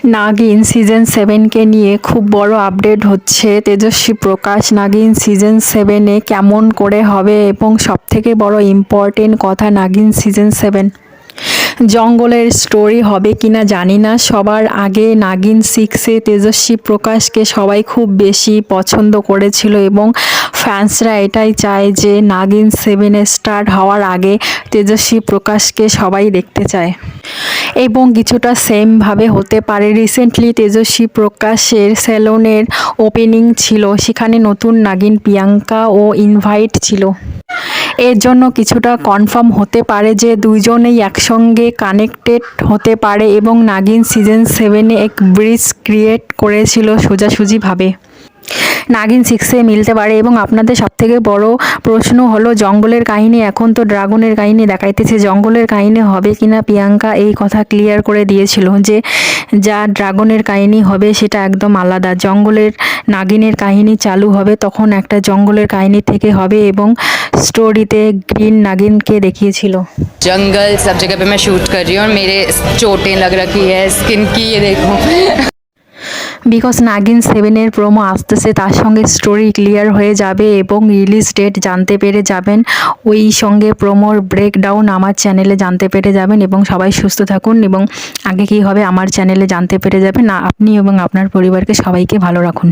নাগিন season 7কে নিয়ে খুব বড় আপডেট হচ্ছে। তেজস্বী প্রকাশ নাগিন সিজন 7-এ কেমন করে হবে এবং সবথেকে বড় ইম্পর্টেন্ট কথা, নাগিন সিজন 7 জঙ্গলের স্টোরি হবে কিনা জানি না। সবার আগে নাগিন 6-এ তেজস্বী প্রকাশকে সবাই খুব বেশি পছন্দ করেছিল এবং ফ্যান্সরা এটাই চায় যে নাগিন 7-এ স্টার্ট হওয়ার আগে তেজস্বী প্রকাশকে সবাই দেখতে চায় এবং কিছুটা সেমভাবে হতে পারে। রিসেন্টলি তেজস্বী প্রকাশের সেলুনের ওপেনিং ছিল, সেখানে নতুন নাগিন প্রিয়াঙ্কা ও ইনভাইট ছিল। এর জন্য কিছুটা কনফার্ম হতে পারে যে দুইজনেই একসঙ্গে কানেক্টেড হতে পারে এবং নাগিন সিজন 7-এ এক ব্রিজ ক্রিয়েট করেছিল সোজাসুজিভাবে নাগিন 6-এ মিলতে পারে। এবং আপনাদের সবথেকে বড় প্রশ্ন হলো জঙ্গলের কাহিনী। এখন তো ড্রাগনের কাহিনী দেখাইতেছে, জঙ্গলের কাহিনী হবে কিনা প্রিয়াঙ্কা এই কথা ক্লিয়ার করে দিয়েছিল যে যা ড্রাগনের কাহিনী হবে সেটা একদম আলাদা। জঙ্গলের নাগিনের কাহিনী চালু হবে তখন একটা জঙ্গলের কাহিনী থেকে হবে এবং স্টোরিতে গ্রিন নাগিনকে দেখিয়েছিল। जंगल सब जगह पे मैं शूट कर रही हूँ और मेरे चोटें लग रखी है स्किन की, ये देखो। বিকজ নাগিন 7-এর প্রোমো আসতেছে, তার সঙ্গে স্টোরি ক্লিয়ার হয়ে যাবে এবং রিলিজ ডেট জানতে পেরে যাবেন। ওই সঙ্গে প্রোমোর ব্রেকডাউন আমার চ্যানেলে জানতে পেরে যাবেন এবং সবাই সুস্থ থাকুন এবং আগে কী হবে আমার চ্যানেলে জানতে পেরে যাবেন। আপনি এবং আপনার পরিবারকে সবাইকে ভালো রাখুন।